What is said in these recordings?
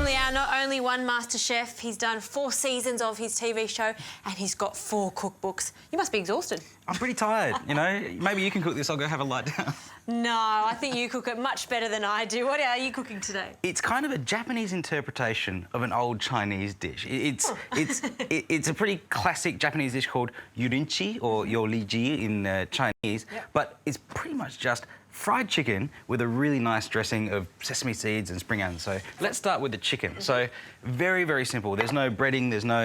Liao not only won MasterChef, he's done 4 seasons of his TV show and he's got 4 cookbooks. You must be exhausted. I'm pretty tired, you know. Maybe you can cook this, I'll go have a lie down. No, I think you cook it much better than I do. What are you cooking today? It's kind of a Japanese interpretation of an old Chinese dish. It's a pretty classic Japanese dish called yurinchi or yoriji in Chinese, but it's pretty much just fried chicken with a really nice dressing of sesame seeds and spring onions. So let's start with the chicken. So very, very simple. There's no breading, there's no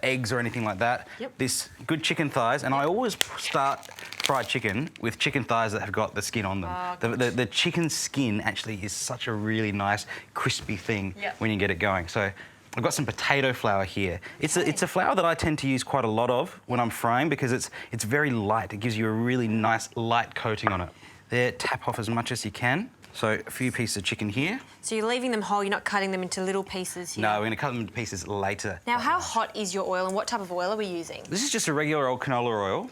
eggs or anything like that. This good chicken thighs, and I always start fried chicken with chicken thighs that have got the skin on them. The chicken skin actually is such a really nice crispy thing when you get it going. So I've got some potato flour here. It's a flour that I tend to use quite a lot of when I'm frying because it's very light. It gives you a really nice light coating on it. There, tap off as much as you can. So a few pieces of chicken here. So you're leaving them whole, you're not cutting them into little pieces here? No, we're going to cut them into pieces later. Now, how hot is your oil and what type of oil are we using? This is just a regular old canola oil.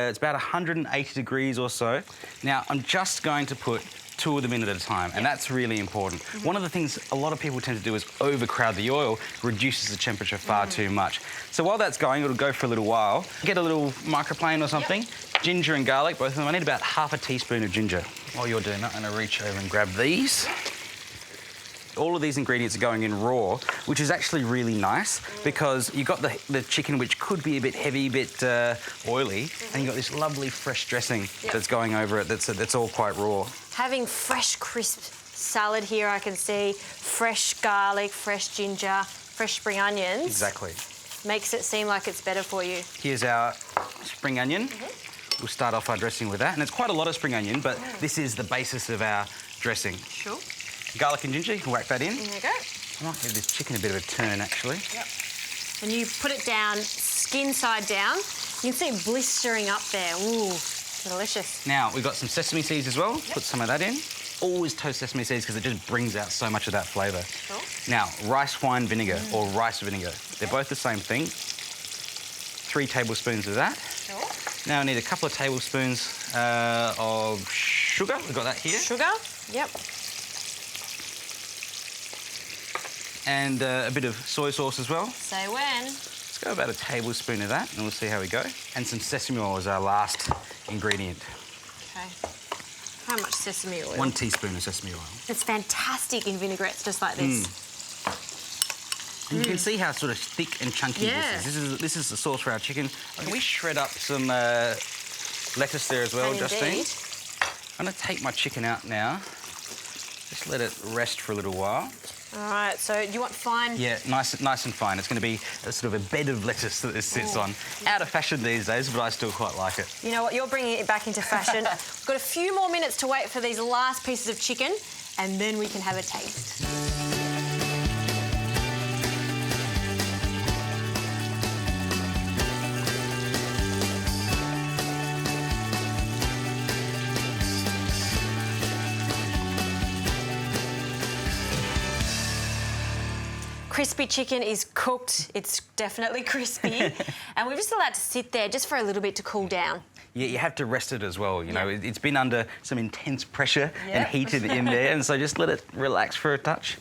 It's about 180 degrees or so. Now, I'm just going to put 2 of them in at a time, and that's really important. One of the things a lot of people tend to do is overcrowd the oil, reduces the temperature far too much. So while that's going, it'll go for a little while. Get a little microplane or something. Ginger and garlic, both of them. I need about half a teaspoon of ginger. While you're doing that, I'm going to reach over and grab these. All of these ingredients are going in raw, which is actually really nice because you've got the chicken, which could be a bit heavy, a bit oily, and you've got this lovely fresh dressing that's going over it that's all quite raw. Having fresh, crisp salad here, I can see. Fresh garlic, fresh ginger, fresh spring onions. Exactly. Makes it seem like it's better for you. Here's our spring onion. We'll start off our dressing with that. And it's quite a lot of spring onion, but this is the basis of our dressing. Sure. Garlic and ginger, you can whack that in. There you go. I might give this chicken a bit of a turn, actually. And you put it down, skin side down. You can see it blistering up there. Ooh, delicious. Now, we've got some sesame seeds as well. Put some of that in. Always toast sesame seeds because it just brings out so much of that flavour. Sure. Now, rice wine vinegar or rice vinegar. They're both the same thing. 3 tablespoons of that. Sure. Now I need a couple of tablespoons of sugar. We've got that here. Sugar, yep. And a bit of soy sauce as well. Say when. Let's go about a tablespoon of that and we'll see how we go. And some sesame oil is our last ingredient. Okay. How much sesame oil? 1 teaspoon of sesame oil. It's fantastic in vinaigrettes, just like this. And you can see how sort of thick and chunky this is. This is the sauce for our chicken. Can we shred up some lettuce there as well, Justine? I'm going to take my chicken out now. Just let it rest for a little while. All right, so you want fine? Yeah, nice and fine. It's going to be a sort of a bed of lettuce that this sits on. Out of fashion these days, but I still quite like it. You know what, you're bringing it back into fashion. We've got a few more minutes to wait for these last pieces of chicken, and then we can have a taste. Crispy chicken is cooked. It's definitely crispy. And we're just allowed to sit there just for a little bit to cool down. Yeah, you have to rest it as well. You know, it's been under some intense pressure and heated in there, and so just let it relax for a touch.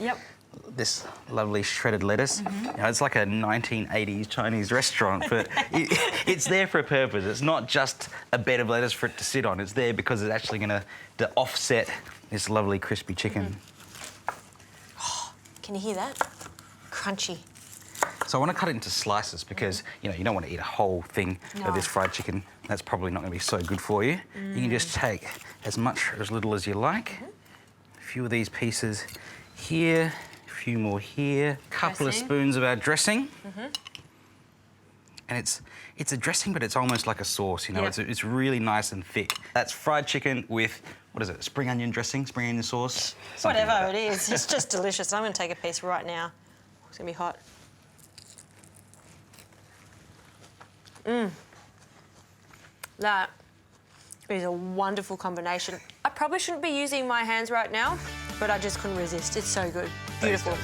This lovely shredded lettuce. You know, it's like a 1980s Chinese restaurant, but it's there for a purpose. It's not just a bed of lettuce for it to sit on. It's there because it's actually going to offset this lovely crispy chicken. Oh, can you hear that? Crunchy. So I want to cut it into slices because, you know, you don't want to eat a whole thing of this fried chicken. That's probably not going to be so good for you. You can just take as much or as little as you like. A few of these pieces here, a few more here, a couple of spoons of our dressing. And it's a dressing, but it's almost like a sauce, you know. It's really nice and thick. That's fried chicken with, what is it, spring onion dressing, spring onion sauce? Whatever it is, it's just delicious. I'm going to take a piece right now. It's going to be hot. That is a wonderful combination. I probably shouldn't be using my hands right now, but I just couldn't resist. It's so good. Beautiful.